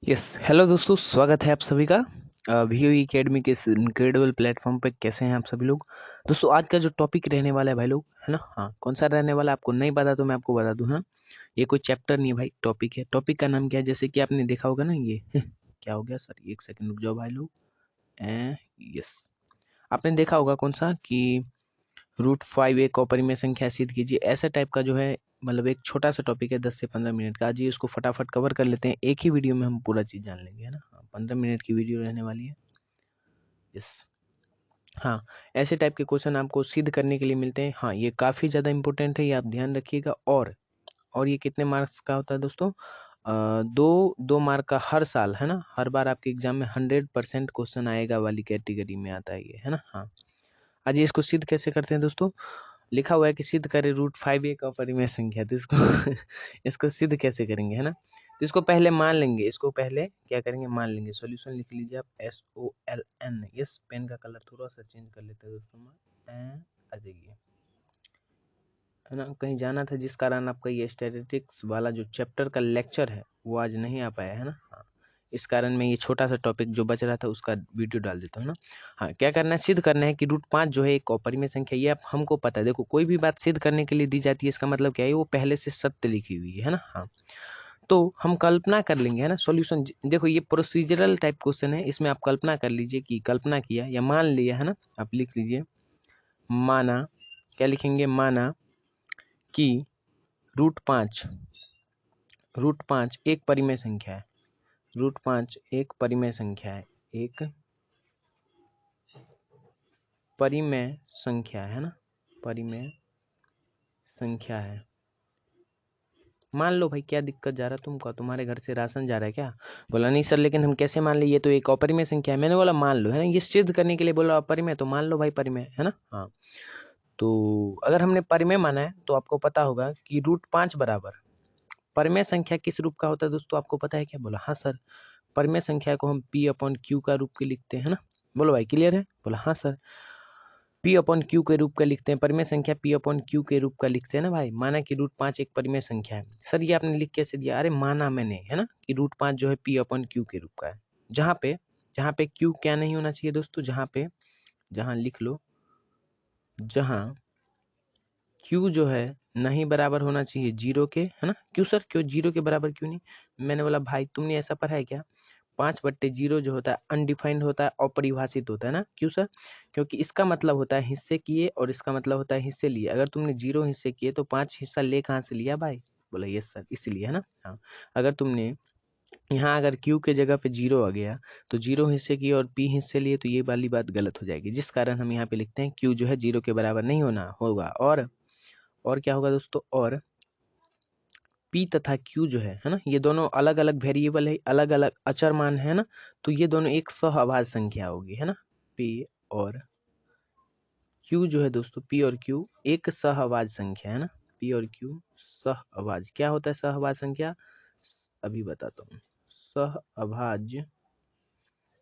Yes hello दोस्तों, स्वागत है आप सभी का वीओई एकेडमी के इस इनक्रेडिबल प्लेटफॉर्म पे। कैसे हैं आप सभी लोग? दोस्तों आज का जो टॉपिक रहने वाला है भाई लोग, है ना? हाँ, कौन सा रहने वाला है आपको नहीं पता तो मैं आपको बता दूं। हाँ, ये कोई चैप्टर नहीं है भाई, टॉपिक है। टॉपिक का नाम क्या है? जैसे कि आपने देखा होगा ना ये क्या हो गया सर, एक सेकंड रुक जाओ भाई लोग। यस, आपने देखा होगा कौन सा कि √5 एक अपरिमेय संख्या सिद्ध कीजिए, ऐसा टाइप का जो है। मतलब एक छोटा सा टॉपिक है, 10 से 15 मिनट का। आज ये इसको फटाफट कवर कर लेते हैं, एक ही वीडियो में हम पूरा चीज जान लेंगे, है ना? हाँ, 15 मिनट की वीडियो रहने वाली है। यस, हाँ, ऐसे टाइप के क्वेश्चन आपको सिद्ध करने के लिए मिलते हैं। हाँ, ये काफी ज्यादा इंपॉर्टेंट है, ये आप ध्यान रखिएगा। और ये कितने मार्क्स का होता है दोस्तों? 2 मार्क का हर साल, है ना? हर बार आपके एग्जाम में 100% क्वेश्चन आएगा वाली कैटेगरी में आता है ये, है ना? हाँ, आज ये इसको सिद्ध कैसे करते हैं दोस्तों? लिखा हुआ है कि सिद्ध करे √5 एक अपरिमेय संख्या। तो इसको इसको सिद्ध कैसे करेंगे, है ना? तो इसको पहले मान लेंगे, इसको पहले क्या करेंगे, मान लेंगे। सॉल्यूशन लिख लीजिए आप, SOLN। इस पेन का कलर थोड़ा सा चेंज कर लेते हैं दोस्तों, आ जाइए, है ना? कहीं जाना था जिस कारण आपका ये स्टैटिस्टिक्स वाला जो चैप्टर का लेक्चर है वो आज नहीं आ पाया, है ना? हाँ, इस कारण मैं ये छोटा सा टॉपिक जो बच रहा था उसका वीडियो डाल देता हूँ ना। हाँ, क्या करना है, सिद्ध करना है कि √5 जो है एक अपरिमेय संख्या। ये आप हमको पता है। देखो, कोई भी बात सिद्ध करने के लिए दी जाती है, इसका मतलब क्या है, वो पहले से सत्य लिखी हुई है ना? हाँ, तो हम कल्पना कर लेंगे, है ना? सॉल्यूशन देखो, ये प्रोसीजरल टाइप क्वेश्चन है, इसमें आप कल्पना कर लीजिए कि कल्पना किया या मान लिया, है ना? आप लिख लीजिए, माना। क्या लिखेंगे? माना कि √5 √5 एक परिमेय संख्या है। √5 एक परिमेय संख्या है, एक परिमेय संख्या है ना? परिमेय संख्या है। मान लो भाई, क्या दिक्कत जा रहा है तुमको? तुम्हारे घर से राशन जा रहा है क्या? बोला नहीं सर, लेकिन हम कैसे मान ले, ये तो एक अपरिमेय संख्या है। मैंने बोला मान लो, है ना? ये सिद्ध करने के लिए बोला अपरिमेय, तो मान लो भाई परिमेय, है ना? हाँ, तो अगर हमने परिमेय माना है तो आपको पता होगा कि √5 बराबर परिमेय संख्या किस रूप का होता है दोस्तों? आपको पता है क्या? बोला हाँ सर, परिमेय संख्या को हम P/Q का रूप के लिखते हैं ना। बोलो भाई, क्लियर है? बोला हाँ सर, P/Q के रूप का लिखते हैं। परिमेय संख्या P/Q के रूप का लिखते हैं ना भाई। माना कि √5 एक परिमेय संख्या है। सर ये आपने लिख कैसे दिया? अरे माना मैंने, है ना, कि √5 जो है P/Q के रूप का है। जहाँ पे Q क्या नहीं होना चाहिए दोस्तों? जहाँ लिख लो, जहाँ Q जो है नहीं बराबर होना चाहिए 0 के, है ना? क्यों सर, क्यों 0 के बराबर क्यों नहीं? मैंने बोला भाई, तुमने ऐसा पढ़ा है क्या? 5/0 जो होता है अनडिफाइंड होता है, अपरिभाषित होता है ना? क्यों सर? क्योंकि इसका मतलब होता है हिस्से किए और इसका मतलब होता है हिस्से लिए। अगर तुमने 0 हिस्से किए तो 5 हिस्सा ले कहाँ से लिया भाई? बोला यस सर, इसलिए, है ना? हाँ, अगर तुमने यहाँ अगर Q के जगह पे 0 आ गया तो 0 हिस्से किए और P हिस्से लिए, तो ये वाली बात गलत हो जाएगी। जिस कारण हम यहाँ पे लिखते हैं Q जो है 0 के बराबर नहीं होना होगा। और क्या होगा दोस्तों? और P तथा Q जो है ना, ये दोनों अलग अलग वेरिएबल है, अलग अलग अचर मान है ना? तो ये दोनों एक सहअभाज्य संख्या होगी, है ना? P और Q जो है दोस्तों, P और Q एक सहअभाज्य संख्या है ना? P और Q सहअभाज्य। क्या होता है सहअभाज्य संख्या? अभी बताता हूँ। सहअभाज्य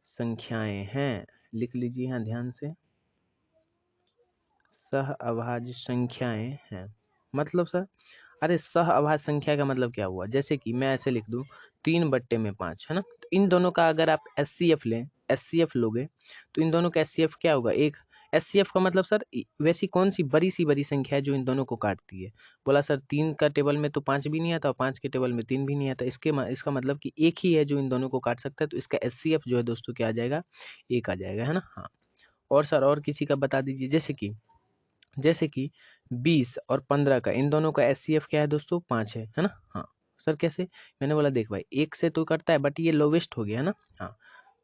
संख्याएं हैं, लिख लीजिए यहाँ ध्यान से। सहअभाज्य संख्याएं हैं मतलब सर, अरे सहअभाज्य संख्या का मतलब क्या हुआ? जैसे कि मैं ऐसे लिख दूं, 3/5, है ना? तो इन दोनों का अगर आप SCF लें, SCF लोगे, तो इन दोनों का SCF क्या होगा? एक। SCF का मतलब सर, वैसी कौन सी बड़ी संख्या है जो इन दोनों को काटती है? बोला सर, 3 का टेबल में तो 5 भी नहीं आता और 5 के टेबल में 3 भी नहीं आता। इसका मतलब कि एक ही है जो इन दोनों को काट सकता है। तो इसका SCF जो है दोस्तों क्या आ जाएगा? एक आ जाएगा, है ना? हाँ, और सर और किसी का बता दीजिए। जैसे कि 20 और 15 का, इन दोनों का SCF क्या है दोस्तों? 5 है ना? हाँ, सर कैसे? मैंने बोला देख भाई, एक से तो कटता है बट ये लोवेस्ट हो गया, है ना? हाँ,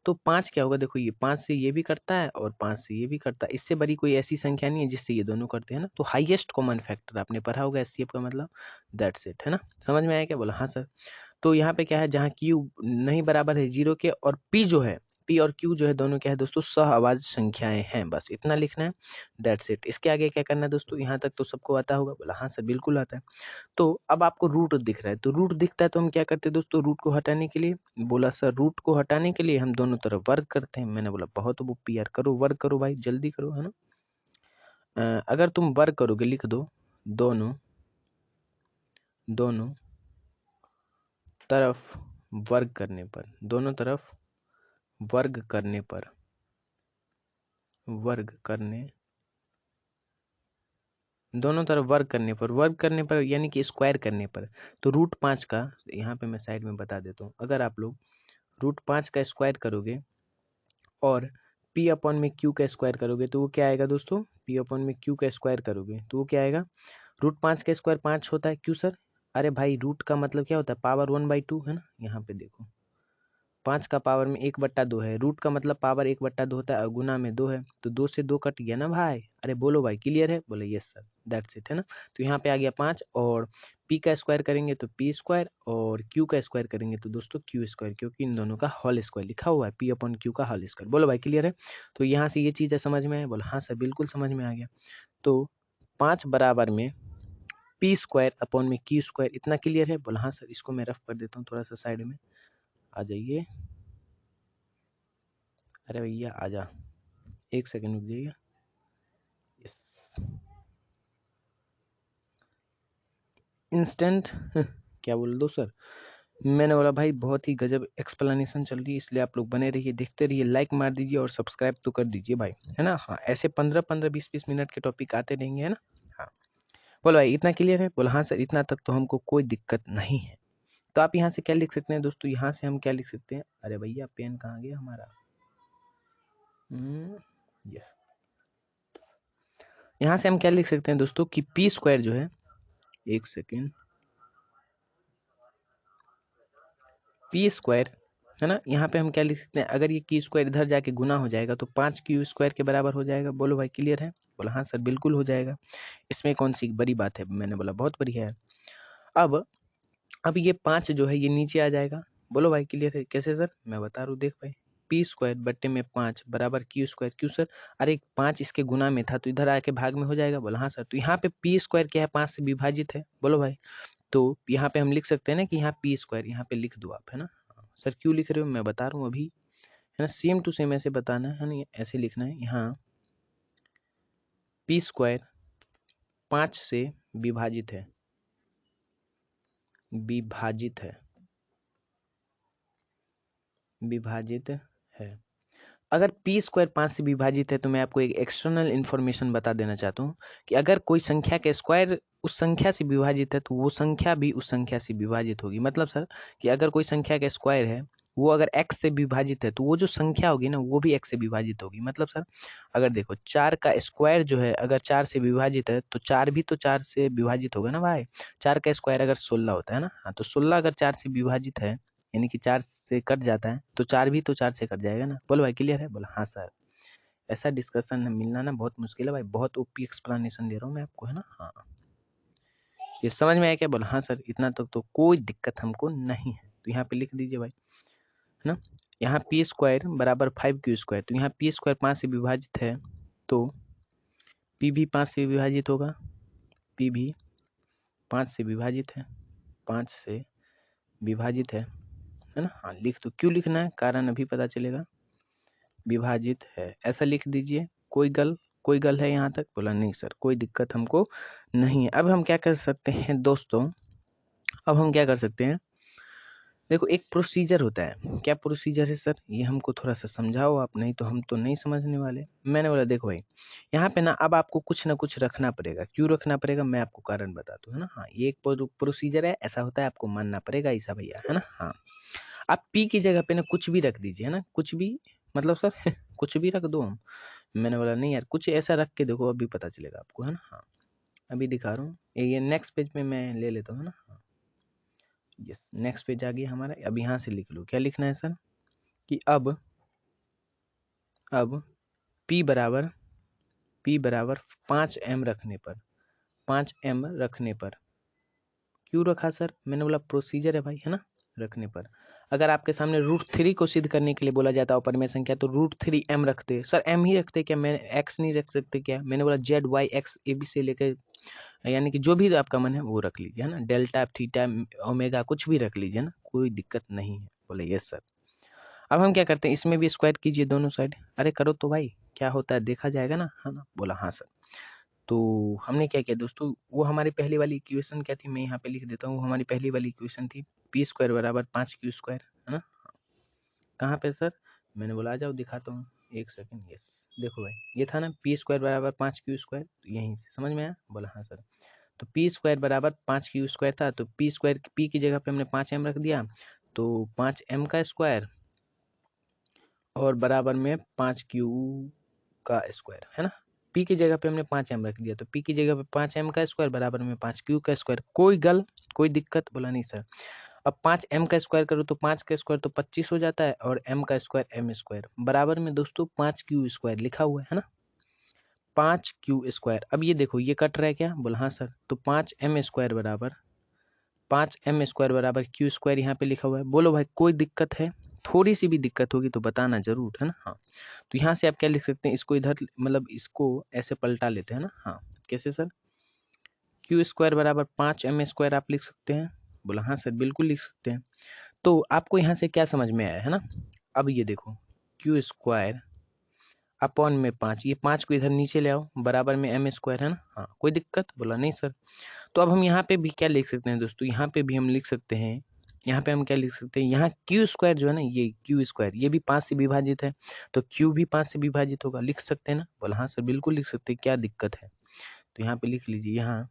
तो 5 क्या होगा? देखो, ये 5 से ये भी कटता है और 5 से ये भी कटता है। इससे बड़ी कोई ऐसी संख्या नहीं है जिससे ये दोनों करते हैं ना। तो हाईएस्ट कॉमन फैक्टर आपने पढ़ा होगा SCF का मतलब, दैट्स इट, है ना? समझ में आया क्या? बोला हाँ सर। तो यहाँ पे क्या है, जहाँ Q नहीं बराबर है 0 के, और P और Q जो है दोनों क्या है दोस्तों? सहअभाज्य संख्याएं हैं। बस इतना लिखना है, दैट्स इट। इसके आगे क्या करना है दोस्तों? यहाँ तक तो सबको आता होगा? बोला हाँ सर, बिल्कुल आता है। तो अब आपको रूट दिख रहा है, तो रूट दिखता है तो हम क्या करते हैं दोस्तों? रूट को हटाने के लिए, बोला सर रूट को हटाने के लिए हम दोनों तरफ वर्ग करते हैं। मैंने बोला बहुत वो यार, करो वर्ग करो भाई, जल्दी करो, है ना? अगर तुम वर्ग करोगे, लिख दो, दोनों दोनों तरफ वर्ग करने पर, दोनों तरफ वर्ग करने पर, वर्ग करने, दोनों तरफ वर्ग करने पर, वर्ग करने पर यानी कि स्क्वायर करने पर, तो √5 का, यहाँ पे मैं साइड में बता देता हूँ, अगर आप लोग √5 का स्क्वायर करोगे और p अपॉन में q का स्क्वायर करोगे तो वो क्या आएगा दोस्तों, p अपॉन में q का स्क्वायर करोगे तो वो क्या आएगा, √5 का स्क्वायर 5 होता है, क्यों सर, अरे भाई रूट का मतलब क्या होता है, पावर 1/2 है ना, यहाँ पे देखो 5 का पावर में 1/2 है, रूट का मतलब पावर 1/2 होता है और गुना में 2 है, तो 2 से 2 कट गया ना भाई, अरे बोलो भाई क्लियर है, बोले यस सर, दैट्स इट, है ना। तो यहाँ पे आ गया 5 और p का स्क्वायर करेंगे तो p स्क्वायर और q का स्क्वायर करेंगे तो दोस्तों q स्क्वायर, क्योंकि इन दोनों का होल स्क्वायर लिखा हुआ है, p अपॉन q का होल स्क्वायर, बोलो भाई क्लियर है। तो यहाँ से ये चीज़ समझ में आया, बोलो हाँ सर बिल्कुल समझ में आ गया। तो 5 बराबर में p स्क्वायर अपॉन में q स्क्वायर, इतना क्लियर है, बोला हाँ सर, इसको मैं रफ कर देता हूँ थोड़ा सा साइड में, आ जाइए, अरे भैया आजा, एक सेकंड रुक जाइए, यस, इंस्टेंट क्या बोल दो सर, मैंने बोला भाई बहुत ही गजब एक्सप्लेनेशन चल रही है, इसलिए आप लोग बने रहिए, देखते रहिए, लाइक मार दीजिए और सब्सक्राइब तो कर दीजिए भाई, है ना। हाँ ऐसे 15-15 20-20 मिनट के टॉपिक आते रहेंगे, है ना। हाँ बोलो भाई इतना क्लियर है, बोला हाँ सर इतना तक तो हमको कोई दिक्कत नहीं है। तो आप यहाँ से क्या लिख सकते हैं दोस्तों, यहाँ से हम क्या लिख सकते हैं, अरे भैया पेन कहाँ गया हमारा, यस, यहाँ से हम क्या लिख सकते हैं दोस्तों कि p स्क्वायर जो है, एक सेकेंड, p स्क्वायर है ना, यहाँ पे हम क्या लिख सकते हैं, अगर ये q स्क्वायर इधर जाके गुना हो जाएगा तो 5q स्क्वायर के बराबर हो जाएगा, बोलो भाई क्लियर है, बोला हाँ सर बिल्कुल हो जाएगा, इसमें कौन सी बड़ी बात है, मैंने बोला बहुत बढ़िया है। अब ये 5 जो है ये नीचे आ जाएगा, बोलो भाई क्लियर है, कैसे सर, मैं बता रहा हूँ, देख भाई, p स्क्वायर बट्टे में 5 बराबर q स्क्वायर, क्यों सर, अरे 5 इसके गुना में था तो इधर आके भाग में हो जाएगा, बोला हाँ सर। तो यहाँ पे p स्क्वायर क्या है, 5 से विभाजित है, बोलो भाई, तो यहाँ पे हम लिख सकते हैं ना कि यहाँ p स्क्वायर, यहाँ पे लिख दो आप, है ना। सर क्यों लिख रहे हो, मैं बता रहा हूँ अभी, है ना, सेम टू सेम ऐसे बताना है ना, ऐसे लिखना है, यहाँ p स्क्वायर 5 से विभाजित है, विभाजित है, विभाजित है। अगर p स्क्वायर 5 से विभाजित है तो मैं आपको एक एक्सटर्नल इन्फॉर्मेशन बता देना चाहता हूँ कि अगर कोई संख्या का स्क्वायर उस संख्या से विभाजित है तो वो संख्या भी उस संख्या से विभाजित होगी, मतलब सर कि अगर कोई संख्या का स्क्वायर है वो अगर x से विभाजित है तो वो जो संख्या होगी ना वो भी x से विभाजित होगी, मतलब सर अगर देखो 4 का स्क्वायर जो है अगर 4 से विभाजित है तो 4 भी तो 4 से विभाजित होगा ना भाई, 4 का स्क्वायर अगर 16 होता है ना, हाँ तो 16 अगर 4 से विभाजित है यानी कि 4 से कट जाता है तो 4 भी तो 4 से कट जाएगा ना, बोलो भाई क्लियर है, बोला हाँ सर। ऐसा डिस्कशन मिलना ना बहुत मुश्किल है भाई, बहुत ओपी एक्सप्लेनेशन दे रहा हूँ मैं आपको, है ना। हाँ ये समझ में आया क्या, बोला हाँ सर इतना तक तो कोई दिक्कत हमको नहीं है, तो यहाँ पे लिख दीजिए भाई, है ना। यहाँ p स्क्वायर बराबर 5q स्क्वायर, तो यहाँ p स्क्वायर 5 से विभाजित है तो p भी 5 से विभाजित होगा, p भी 5 से विभाजित है, 5 से विभाजित है ना। हाँ लिख दो, क्यों लिखना है कारण अभी पता चलेगा, विभाजित है ऐसा लिख दीजिए, कोई गल है यहाँ तक, बोला नहीं सर कोई दिक्कत हमको नहीं है। अब हम क्या कर सकते हैं दोस्तों, अब हम क्या कर सकते हैं, देखो एक प्रोसीजर होता है, क्या प्रोसीजर है सर, ये हमको थोड़ा सा समझाओ आप, नहीं तो हम तो नहीं समझने वाले। मैंने बोला देखो भाई यहाँ पे ना अब आपको कुछ ना कुछ रखना पड़ेगा, क्यों रखना पड़ेगा मैं आपको कारण बताता हूँ, है ना। हाँ ये एक प्रोसीजर है, ऐसा होता है, आपको मानना पड़ेगा ऐसा भैया, है ना। हाँ आप पी की जगह पे ना कुछ भी रख दीजिए, है ना, कुछ भी, मतलब सर कुछ भी रख दो हम, मैंने बोला नहीं यार कुछ ऐसा रख के देखो अभी पता चलेगा आपको, है ना। हाँ अभी दिखा रहा हूँ, ये नेक्स्ट पेज में मैं ले लेता हूँ, है ना। हाँ यस नेक्स्ट पेज आ गया हमारा, अब यहाँ से लिख लो, क्या लिखना है सर कि अब p बराबर 5m रखने पर, 5m रखने पर, क्यों रखा सर, मैंने बोला प्रोसीजर है भाई, है ना, रखने पर। अगर आपके सामने √3 को सिद्ध करने के लिए बोला जाता है अपरिमेय संख्या तो √3m रखते, सर m ही रखते क्या, मैं x नहीं रख सकते क्या, मैंने बोला z y x a b से लेकर यानी कि जो भी आपका मन है वो रख लीजिए, है ना, डेल्टा थीटा ओमेगा कुछ भी रख लीजिए ना, कोई दिक्कत नहीं है, बोले यस सर। अब हम क्या करते हैं, इसमें भी स्क्वायर कीजिए दोनों साइड, अरे करो तो भाई क्या होता है देखा जाएगा ना, है ना, बोला हाँ सर। तो हमने क्या किया दोस्तों, वो हमारी पहली वाली इक्वेशन क्या थी, मैं यहाँ पे लिख देता हूँ। हमारी पहली वाली इक्वेशन थी पी स्क्वायर बराबर 5q², है ना। कहाँ पे सर, मैंने बोला आ जाओ दिखाता हूँ, एक सेकंड। यस, देखो भाई, ये था ना p² बराबर 5q², तो यहीं से समझ में आया। बोला हाँ सर। तो p² बराबर 5q² था, तो p की जगह पे हमने 5m रख दिया, तो 5m का स्क्वायर और बराबर में 5q का स्क्वायर, है ना। p की जगह पे हमने 5m रख दिया, तो p की जगह पे 5m का स्क्वायर बराबर में 5q का स्क्वायर। कोई दिक्कत, बोला नहीं सर। अब 5m का स्क्वायर करो तो 5 का स्क्वायर तो 25 हो जाता है, और m का स्क्वायर m² बराबर में दोस्तों 5q² लिखा हुआ है ना, 5q²। अब ये देखो, ये कट रहा है क्या, बोला हाँ सर। तो 5m² बराबर 5m² बराबर q² यहाँ पे लिखा हुआ है। बोलो भाई, कोई दिक्कत है? थोड़ी सी भी दिक्कत होगी तो बताना जरूर, है ना। हाँ, तो यहाँ से आप क्या लिख सकते हैं, इसको इधर मतलब इसको ऐसे पलटा लेते हैं ना। हाँ, कैसे सर, q² बराबर 5m² आप लिख सकते हैं। बोला हाँ सर, बिल्कुल लिख सकते हैं। तो आपको यहाँ से क्या समझ में आया, है ना। अब ये देखो, q² अपॉन में 5, ये 5 को इधर नीचे ले आओ, बराबर में m², है ना। हाँ, कोई दिक्कत, बोला नहीं सर। तो अब हम यहाँ पे भी क्या लिख सकते हैं दोस्तों, यहाँ पे भी हम लिख सकते हैं, यहाँ पे हम क्या लिख सकते हैं, यहाँ q² जो है ना, ये q² ये भी 5 से विभाजित है, तो q भी 5 से विभाजित होगा, लिख सकते हैं ना। बोला हाँ सर, बिल्कुल लिख सकते हैं, क्या दिक्कत है। तो यहाँ पे लिख लीजिए, यहाँ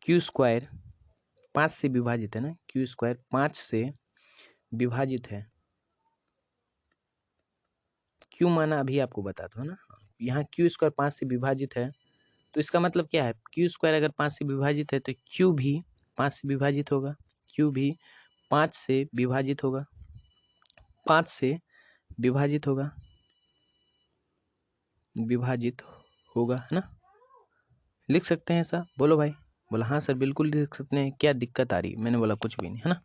q² 5 से विभाजित है ना, q² 5 से विभाजित है। क्यों माना अभी आपको बताता हूँ ना। यहाँ q² 5 से विभाजित है, तो इसका मतलब क्या है, q² अगर 5 से विभाजित है तो q भी 5 से विभाजित होगा, q भी 5 से विभाजित होगा, 5 से विभाजित होगा, है ना। लिख सकते हैं ऐसा, बोलो भाई। बोला हाँ सर, बिल्कुल लिख सकते हैं, क्या दिक्कत आ रही है। मैंने बोला कुछ भी नहीं, है ना।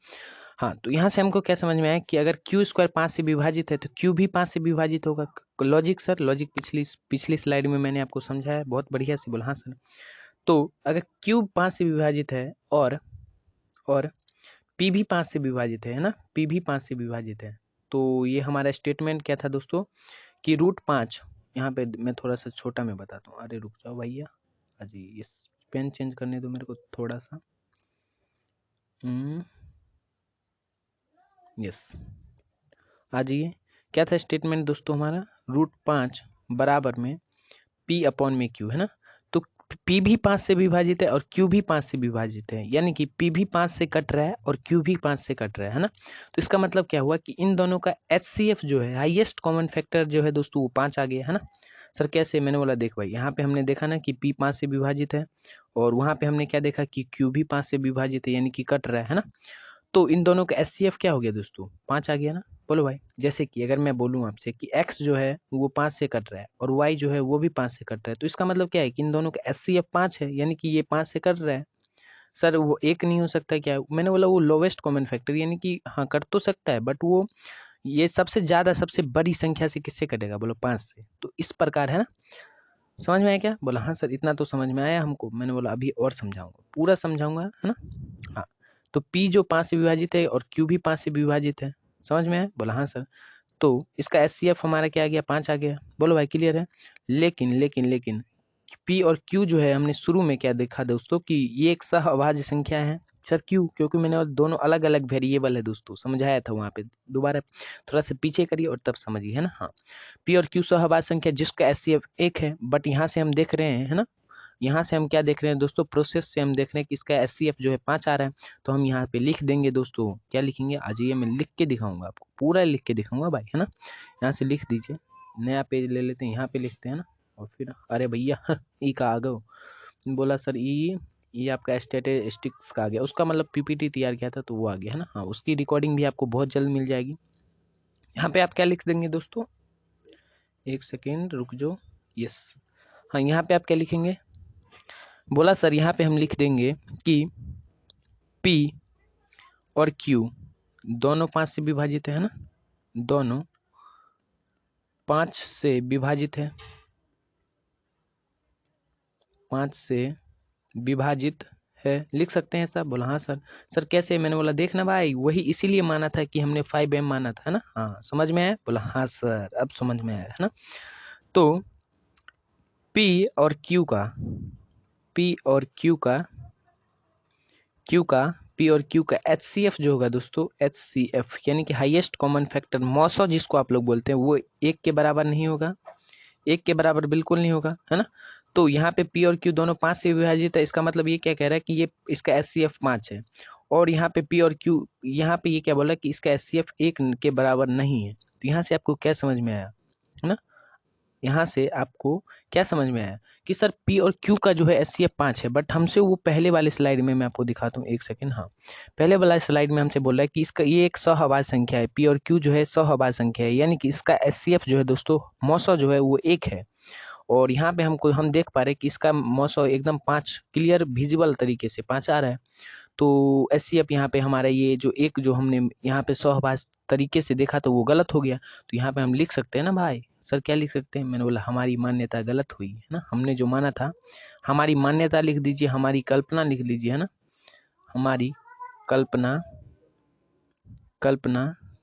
हाँ, तो यहाँ से हमको क्या समझ में आया कि अगर q² 5 से विभाजित है तो q भी 5 से विभाजित होगा। लॉजिक सर, लॉजिक पिछली स्लाइड में मैंने आपको समझाया बहुत बढ़िया से। बोला हाँ सर। तो अगर q 5 से विभाजित है और p भी 5 से विभाजित है ना, p भी 5 से विभाजित है, तो ये हमारा स्टेटमेंट क्या था दोस्तों, कि √5, यहाँ पे मैं थोड़ा सा छोटा में बताता हूँ। अरे रुक जाओ भैया, अजी ये पेन चेंज करने दो मेरे को थोड़ा सा। यस, आ जाइए। क्या था स्टेटमेंट दोस्तों हमारा, √5 बराबर में p अपॉन में q, है ना। तो p भी 5 से विभाजित है और q भी 5 से विभाजित है, यानी कि p भी 5 से कट रहा है और q भी 5 से कट रहा है ना। तो इसका मतलब क्या हुआ कि इन दोनों का HCF जो है, हाईएस्ट कॉमन फैक्टर जो है दोस्तों, वो 5 आ गया, है ना। सर कैसे, मैंने बोला देख भाई, यहाँ पे हमने देखा ना कि p 5 से विभाजित है, और वहां पे हमने क्या देखा कि q भी 5 से विभाजित है, यानी कि कट रहा है ना। तो इन दोनों का HCF क्या हो गया दोस्तों, 5 आ गया ना। बोलो भाई, जैसे कि अगर मैं बोलूं आपसे कि x जो है वो 5 से कट रहा है और y जो है वो भी 5 से कट रहा है, तो इसका मतलब क्या है कि इन दोनों का HCF 5 है, यानी कि ये 5 से कट रहा है। सर वो एक नहीं हो सकता क्या, मैंने बोला वो लोवेस्ट कॉमन फैक्टर, यानी कि हाँ कट तो सकता है, बट वो ये सबसे ज्यादा सबसे बड़ी संख्या से किससे कटेगा, बोलो 5 से। तो इस प्रकार, है ना। समझ में आया क्या, बोला हाँ सर, इतना तो समझ में आया हमको। मैंने बोला अभी और समझाऊंगा, पूरा समझाऊंगा, है ना। हाँ, तो p जो 5 से विभाजित है और q भी 5 से विभाजित है, समझ में आया, बोला हाँ सर। तो इसका HCF हमारा क्या आ गया, 5 आ गया। बोलो भाई, क्लियर है। लेकिन p और q जो है, हमने शुरू में क्या देखा दोस्तों कि ये एक सहअभाज्य संख्या है। सर क्यों, क्योंकि मैंने दोनों अलग अलग वेरिएबल है दोस्तों, समझाया था वहां पे, दोबारा थोड़ा सा पीछे करिए और तब समझिए, है ना। हाँ, p और q सहअभाज्य संख्या जिसका HCF 1 है, बट यहाँ से हम देख रहे हैं, है ना, यहाँ से हम क्या देख रहे हैं दोस्तों, प्रोसेस से हम देख रहे हैं कि इसका HCF जो है 5 आ रहा है। तो हम यहाँ पे लिख देंगे दोस्तों, क्या लिखेंगे, आज ये मैं लिख के दिखाऊंगा आपको, पूरा लिख के दिखाऊंगा भाई, है ना। यहाँ से लिख दीजिए, नया पेज ले लेते हैं, यहाँ पे लिखते हैं ना। और फिर अरे भैया ई का आ गए, बोला सर ये आपका स्टैटिस्टिक्स का आ गया, उसका मतलब PPT तैयार किया था तो वो आ गया, है ना। हाँ, उसकी रिकॉर्डिंग भी आपको बहुत जल्द मिल जाएगी। यहाँ पे आप क्या लिख देंगे दोस्तों, एक सेकेंड रुक जाओ। यस, हाँ, यहाँ पे आप क्या लिखेंगे, बोला सर यहाँ पे हम लिख देंगे कि P और Q दोनों 5 से विभाजित है ना, दोनों 5 से विभाजित है, 5 से विभाजित है, लिख सकते हैं सर। बोला हाँ सर। सर कैसे, मैंने बोला देखना भाई, वही इसीलिए माना था कि हमने 5m माना था ना। हाँ, समझ में आया, बोला हाँ सर, अब समझ में आया, है ना। तो पी और क्यू का HCF जो होगा दोस्तों, HCF यानी कि हाईएस्ट कॉमन फैक्टर मॉसो जिसको आप लोग बोलते हैं, वो 1 के बराबर नहीं होगा, 1 के बराबर बिल्कुल नहीं होगा, है ना। तो यहाँ पे P और Q दोनों 5 से विभाजित है, इसका मतलब ये क्या कह रहा है कि ये इसका HCF 5 है। और यहाँ पे P और Q, यहाँ पे ये क्या बोला कि इसका HCF 1 के बराबर नहीं है। तो यहाँ से आपको क्या समझ में आया, है ना। यहाँ से आपको क्या समझ में आया कि सर P और Q का जो है HCF 5 है, बट हमसे वो पहले वाले स्लाइड में, मैं आपको दिखाता हूँ एक सेकेंड। हाँ, पहले वाला स्लाइड में हमसे बोल रहा है कि इसका ये एक सहअभाज्य संख्या है, P और Q जो है सहअभाज्य संख्या है, यानी कि इसका HCF जो है दोस्तों मॉसो जो है वो 1 है। और यहाँ पे हम देख पा रहे हैं कि इसका मॉसो एकदम 5 क्लियर विजिबल तरीके से 5 आ रहा है। तो HCF यहाँ पे हमारा ये जो एक जो हमने यहाँ पे सहअभाज्य तरीके से देखा तो वो गलत हो गया। तो यहाँ पे हम लिख सकते हैं ना भाई, सर क्या लिख सकते हैं, मैंने बोला हमारी मान्यता गलत हुई, है ना। हमने जो माना था, हमारी मान्यता लिख दीजिए, हमारी कल्पना लिख लीजिए, है ना। हमारी कल्पना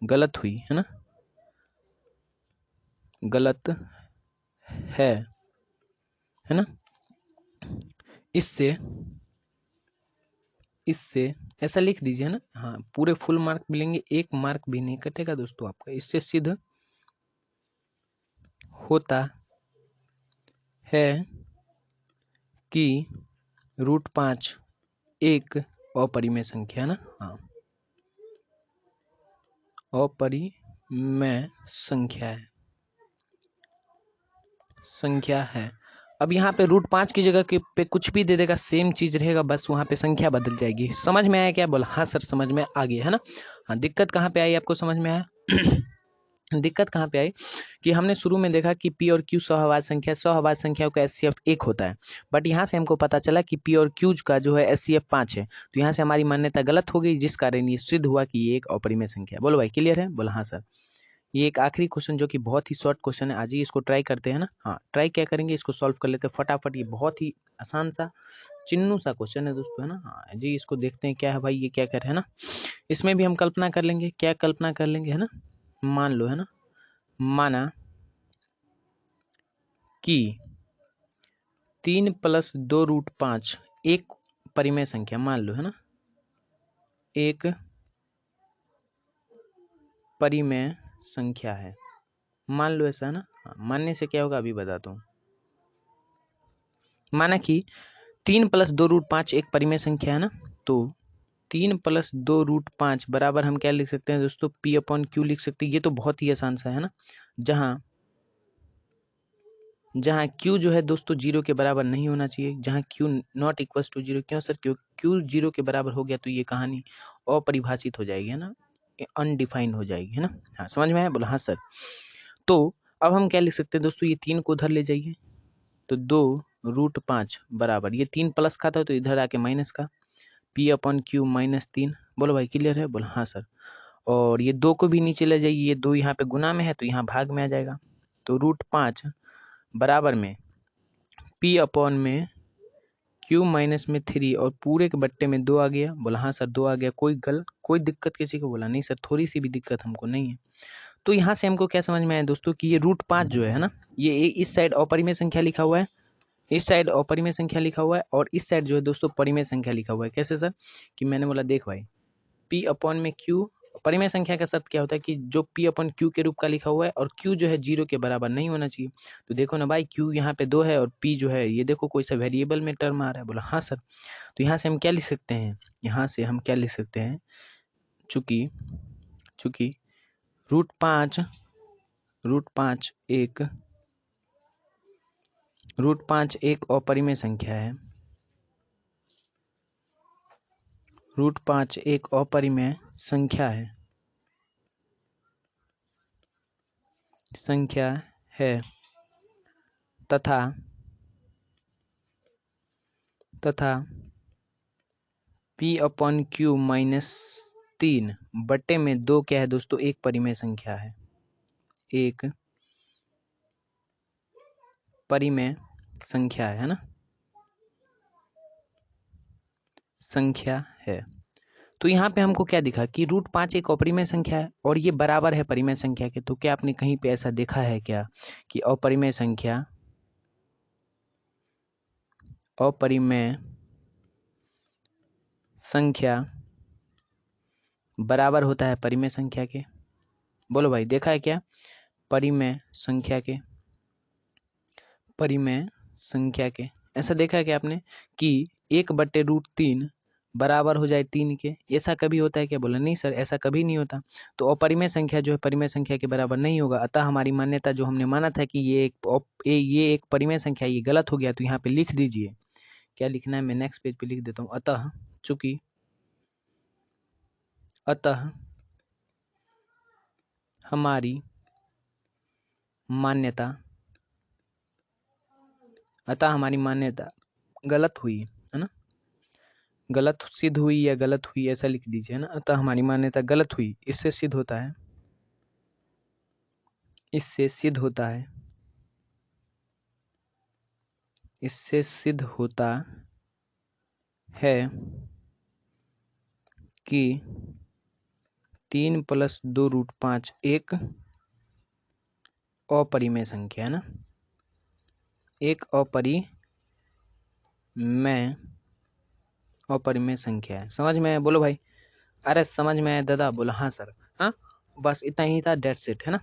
गलत हुई, है ना, गलत है ना। इससे ऐसा लिख दीजिए ना। हाँ, पूरे फुल मार्क मिलेंगे, 1 मार्क भी नहीं कटेगा दोस्तों आपका। इससे सिद्ध होता है कि √5 एक अपरिमेय संख्या है ना। हाँ, अपरिमेय संख्या है। अब यहाँ पे √5 की जगह के पे कुछ भी दे देगा, सेम चीज रहेगा, बस वहां पे संख्या बदल जाएगी। समझ में आया क्या, बोला हाँ सर समझ में आ गया, है ना। हाँ, दिक्कत कहाँ पे आई आपको समझ में आया दिक्कत कहाँ पे आई कि हमने शुरू में देखा कि P और Q सहअभाज्य संख्याओं का HCF 1 होता है, बट यहाँ से हमको पता चला कि P और Q का जो है HCF 5 है। तो यहाँ से हमारी मान्यता गलत हो गई, जिस कारण ये सिद्ध हुआ कि ये एक अपरिमेय संख्या है। बोलो भाई क्लियर है, बोला हाँ सर। ये एक आखिरी क्वेश्चन जो कि बहुत ही शॉर्ट क्वेश्चन है, आज ही इसको ट्राई करते हैं ना। हाँ, ट्राई क्या करेंगे, इसको सॉल्व कर लेते हैं फटाफट। ये बहुत ही आसान सा चिन्नू सा क्वेश्चन है दोस्तों, है ना। हाँ जी, इसको देखते हैं क्या है भाई, ये क्या कर रहे हैं ना। इसमें भी हम कल्पना कर लेंगे, क्या कल्पना कर लेंगे, है ना। मान लो, है ना, माना कि 3 + 2√5 एक परिमेय संख्या, मान लो, है ना, एक परिमेय संख्या है, मान लो ऐसा, है ना। हाँ, मानने से क्या होगा अभी बताता हूँ। माना कि 3 + 2√5 एक परिमेय संख्या है ना, तो 3 + 2√5 बराबर हम क्या लिख सकते हैं दोस्तों, P/Q लिख सकते हैं। ये तो बहुत ही आसान सा है ना, जहाँ Q जो है दोस्तों 0 के बराबर नहीं होना चाहिए, जहाँ Q नॉट इक्वल टू 0। क्यों सर, क्यों Q 0 के बराबर हो गया तो ये कहानी अपरिभाषित हो जाएगी, है ना, अनडिफाइंड हो जाएगी, है ना। हाँ, समझ में आया, बोला हाँ सर। तो अब हम क्या लिख सकते हैं दोस्तों, ये 3 को उधर ले जाइए, तो 2√5 बराबर, ये 3 प्लस का था तो इधर आके माइनस का, P/Q -3। बोलो भाई क्लियर है, बोलो हाँ सर। और ये 2 को भी नीचे ले जाइए, ये 2 यहाँ पे गुना में है तो यहाँ भाग में आ जाएगा, तो √5 बराबर में P/Q -3 और पूरे के बट्टे में 2 आ गया। बोला हाँ सर 2 आ गया। कोई दिक्कत किसी को, बोला नहीं सर थोड़ी सी भी दिक्कत हमको नहीं है। तो यहाँ से हमको क्या समझ में आया दोस्तों कि ये √5 जो है ना, ये इस साइड अपरिमेय संख्या लिखा हुआ है, इस साइड अपरिमेय संख्या लिखा हुआ है, और इस साइड जो है दोस्तों परिमेय संख्या लिखा हुआ है। कैसे सर, कि मैंने बोला देख भाई, P/Q परिमेय संख्या का शर्त क्या होता है कि जो P/Q के रूप का लिखा हुआ है और Q जो है 0 के बराबर नहीं होना चाहिए। तो देखो ना भाई, Q यहाँ पे 2 है और P जो है ये देखो कोई सा वेरिएबल में टर्म आ रहा है। बोला हाँ सर। तो यहाँ से हम क्या लिख सकते हैं, यहाँ से हम क्या लिख सकते हैं, चूंकि √5 एक अपरिमेय संख्या है, √5 एक अपरिमेय संख्या है तथा P/Q -3 बटे में 2 क्या है दोस्तों, एक परिमेय संख्या है, एक परिमेय संख्या है ना, संख्या है। तो यहाँ पे हमको क्या दिखा कि √5 एक अपरिमेय संख्या है और ये बराबर है परिमेय संख्या के। तो क्या आपने कहीं पे ऐसा देखा है क्या कि अपरिमेय संख्या अपरिमेय संख्या बराबर होता है परिमेय संख्या के। बोलो भाई, देखा है क्या? परिमेय संख्या के ऐसा देखा है कि आपने कि 1/√3 बराबर हो जाए 3 के? ऐसा कभी होता है क्या? बोला नहीं सर, ऐसा कभी नहीं होता। तो अपरिमेय संख्या जो है परिमेय संख्या के बराबर नहीं होगा। अतः हमारी मान्यता जो हमने माना था कि ये एक परिमेय संख्या, ये गलत हो गया। तो यहाँ पे लिख दीजिए, क्या लिखना है, मैं नेक्स्ट पेज पे लिख देता हूँ। अतः हमारी मान्यता गलत हुई, है ना? गलत सिद्ध हुई या गलत हुई, ऐसा लिख दीजिए, है ना? अतः हमारी मान्यता गलत हुई। इससे सिद्ध होता है कि 3 + 2√5 एक अपरिमेय संख्या है ना, एक अपरिमेय संख्या है। समझ में आया? बोलो भाई। अरे समझ में आया दादा? बोला हाँ सर। हाँ, बस इतना ही था, डेट्स इट, है ना?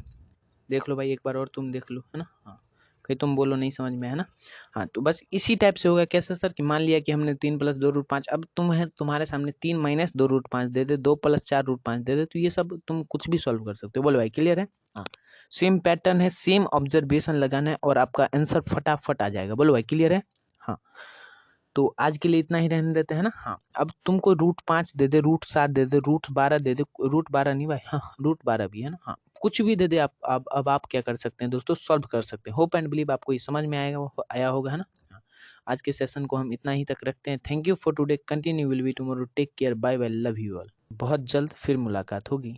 देख लो भाई, एक बार और तुम देख लो, है ना? हाँ, कहीं तुम बोलो नहीं समझ में, है ना? हाँ, तो बस इसी टाइप से होगा। कैसे सर? कि मान लिया कि हमने 3 + 2√5, अब तुम्हारे सामने 3 - 2√5 दे दे, 2 + 4√5 दे दे, तो ये सब तुम कुछ भी सॉल्व कर सकते हो। बोलो भाई, क्लियर है? हाँ, सेम पैटर्न है, सेम ऑब्जर्वेशन लगाना है और आपका आंसर फटाफट आ जाएगा। बोलो भाई, क्लियर है? हाँ, तो आज के लिए इतना ही रहने देते हैं ना। हाँ, अब तुमको √5 दे दे, √7 दे दे, √12 दे दे, √12 नहीं भाई, हाँ √12 भी है ना। हाँ, कुछ भी दे दे आप। अब आप क्या कर सकते हैं दोस्तों? सॉल्व कर सकते हैं। होप एंड बिलीव आपको ये समझ में आया होगा, है ना? हाँ, आज के सेशन को हम इतना ही तक रखते हैं। Thank you for today, continue will be tomorrow. Take care, bye bye, love you all. बहुत जल्द फिर मुलाकात होगी।